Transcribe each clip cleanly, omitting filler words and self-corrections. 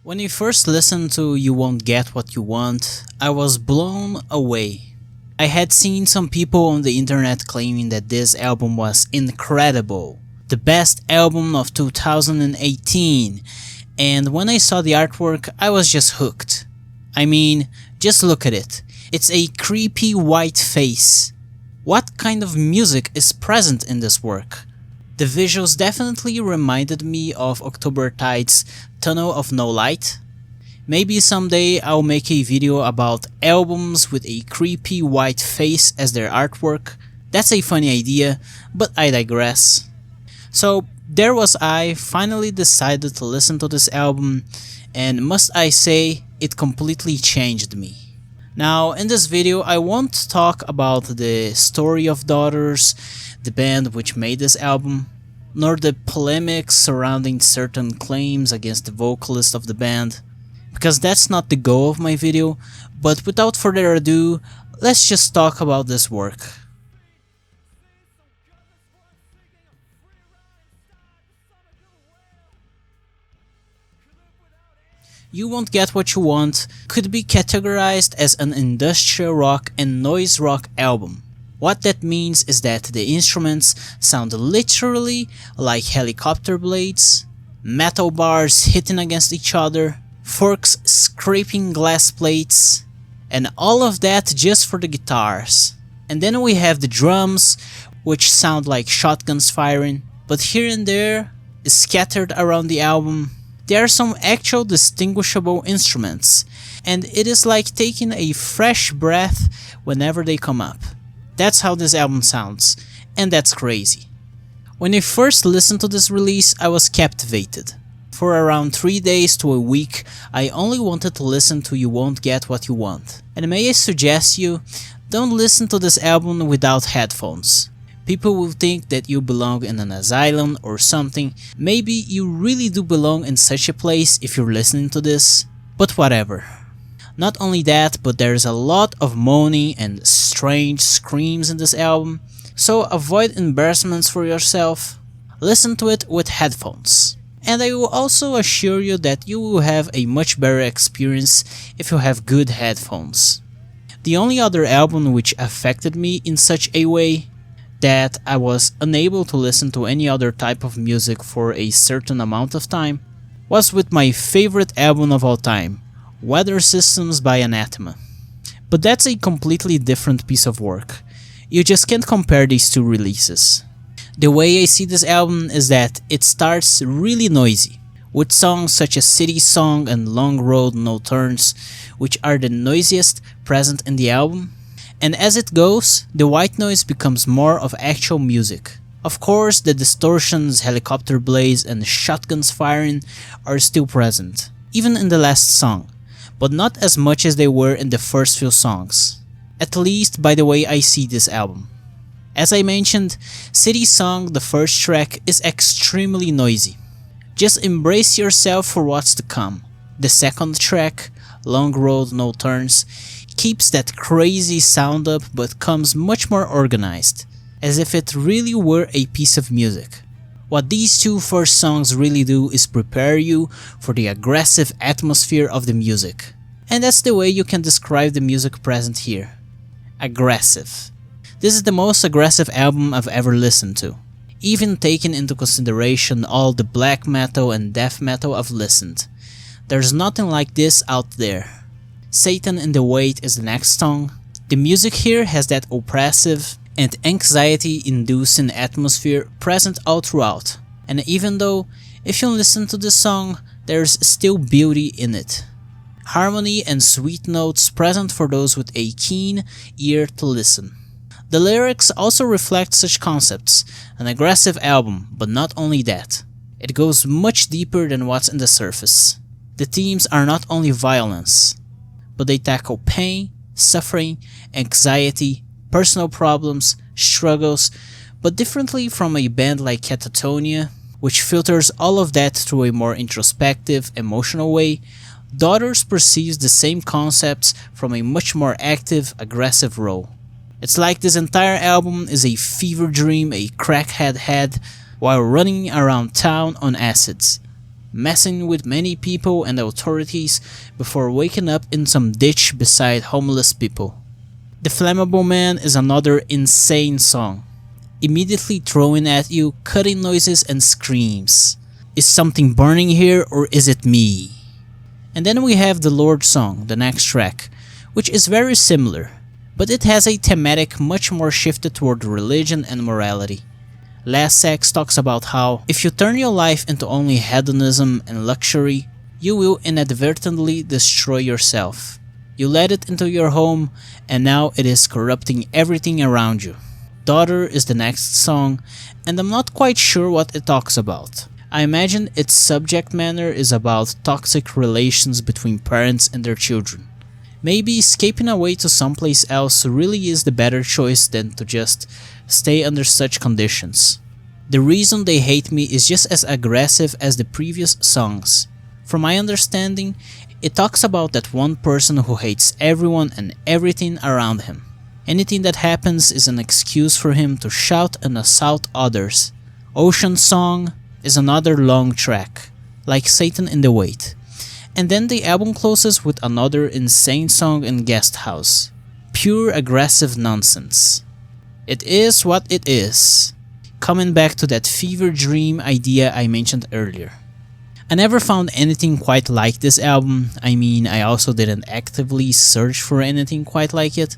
When I first listened to You Won't Get What You Want, I was blown away. I had seen some people on the internet claiming that this album was incredible, the best album of 2018, and when I saw the artwork, I was just hooked. I mean, just look at it. It's a creepy white face. What kind of music is present in this work? The visuals definitely reminded me of October Tide's Tunnel of No Light. Maybe someday I'll make a video about albums with a creepy white face as their artwork. That's a funny idea, but I digress. So there was I, finally decided to listen to this album, and must I say, it completely changed me. Now in this video I won't talk about the story of Daughters, the band which made this album, nor the polemics surrounding certain claims against the vocalist of the band, because that's not the goal of my video, but without further ado, let's just talk about this work. You Won't Get What You Want could be categorized as an industrial rock and noise rock album. What that means is that the instruments sound literally like helicopter blades, metal bars hitting against each other, forks scraping glass plates, and all of that just for the guitars. And then we have the drums, which sound like shotguns firing, but here and there, scattered around the album, there are some actual distinguishable instruments, and it is like taking a fresh breath whenever they come up. That's how this album sounds, and that's crazy. When I first listened to this release, I was captivated. For around 3 days to a week, I only wanted to listen to You Won't Get What You Want. And may I suggest you, don't listen to this album without headphones. People will think that you belong in an asylum or something. Maybe you really do belong in such a place if you're listening to this, but whatever. Not only that, but there's a lot of moaning and strange screams in this album, so avoid embarrassments for yourself. Listen to it with headphones. And I will also assure you that you will have a much better experience if you have good headphones. The only other album which affected me in such a way that I was unable to listen to any other type of music for a certain amount of time was with my favorite album of all time, Weather Systems by Anathema. But that's a completely different piece of work. You just can't compare these two releases. The way I see this album is that it starts really noisy, with songs such as City Song and Long Road No Turns, which are the noisiest present in the album. And as it goes, the white noise becomes more of actual music. Of course, the distortions, helicopter blades, and shotguns firing are still present, even in the last song, but not as much as they were in the first few songs. At least by the way I see this album. As I mentioned, City Song, the first track, is extremely noisy. Just embrace yourself for what's to come. The second track, Long Road No Turns, keeps that crazy sound up but comes much more organized, as if it really were a piece of music. What these two first songs really do is prepare you for the aggressive atmosphere of the music. And that's the way you can describe the music present here. Aggressive. This is the most aggressive album I've ever listened to, even taking into consideration all the black metal and death metal I've listened. There's nothing like this out there. Satan in the Wait is the next song. The music here has that oppressive and anxiety-inducing atmosphere present all throughout, and even though, if you listen to this song, there's still beauty in it. Harmony and sweet notes present for those with a keen ear to listen. The lyrics also reflect such concepts, an aggressive album, but not only that. It goes much deeper than what's in the surface. The themes are not only violence, but they tackle pain, suffering, anxiety, personal problems, struggles, but differently from a band like Catatonia, which filters all of that through a more introspective, emotional way. Daughters perceives the same concepts from a much more active, aggressive role. It's like this entire album is a fever dream a crackhead had while running around town on acids. messing with many people and authorities before waking up in some ditch beside homeless people. The Flammable Man is another insane song, immediately throwing at you cutting noises and screams. Is something burning here or is it me? And then we have the Lord song, the next track, which is very similar, but it has a thematic much more shifted toward religion and morality. Last Sex talks about how if you turn your life into only hedonism and luxury, you will inadvertently destroy yourself. You let it into your home and now it is corrupting everything around you. Daughter is the next song, and I'm not quite sure what it talks about. I imagine its subject matter is about toxic relations between parents and their children. Maybe escaping away to someplace else really is the better choice than to just stay under such conditions. The reason they hate me is just as aggressive as the previous songs. From my understanding, it talks about that one person who hates everyone and everything around him. Anything that happens is an excuse for him to shout and assault others. Ocean Song is another long track, like Satan in the Wait. And then the album closes with another insane song in Guest House. Pure aggressive nonsense. It is what it is. Coming back to that fever dream idea I mentioned earlier. I never found anything quite like this album. I mean, I also didn't actively search for anything quite like it.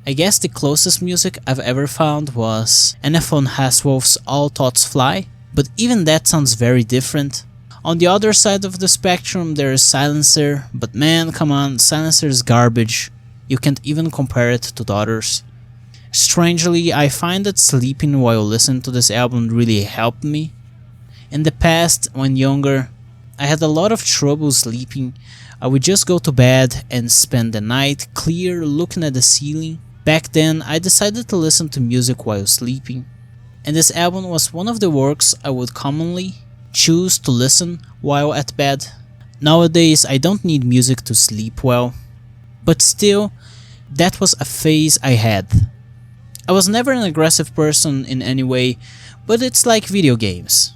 I guess the closest music I've ever found was Anna von Haswolf's All Thoughts Fly, but even that sounds very different. On the other side of the spectrum there is Silencer, but man, come on, Silencer is garbage. You can't even compare it to Daughters. Strangely, I find that sleeping while listening to this album really helped me. In the past, when younger, I had a lot of trouble sleeping. I would just go to bed and spend the night clear looking at the ceiling. Back then, I decided to listen to music while sleeping, and this album was one of the works I would commonly choose to listen while at bed. Nowadays, I don't need music to sleep well, but still, that was a phase I had. I was never an aggressive person in any way, but it's like video games.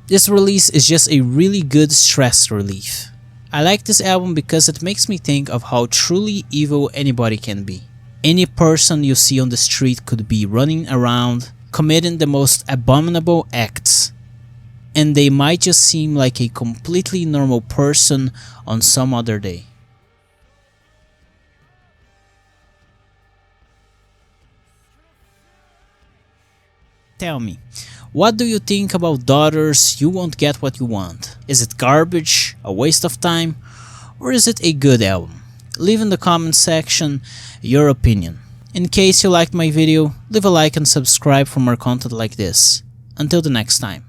This release is just a really good stress relief. I like this album because it makes me think of how truly evil anybody can be. Any person you see on the street could be running around, committing the most abominable acts, and they might just seem like a completely normal person on some other day. Tell me, what do you think about Daughters? You Won't Get What You Want? Is it garbage, a waste of time, or is it a good album? Leave in the comment section your opinion. In case you liked my video, leave a like and subscribe for more content like this. Until the next time.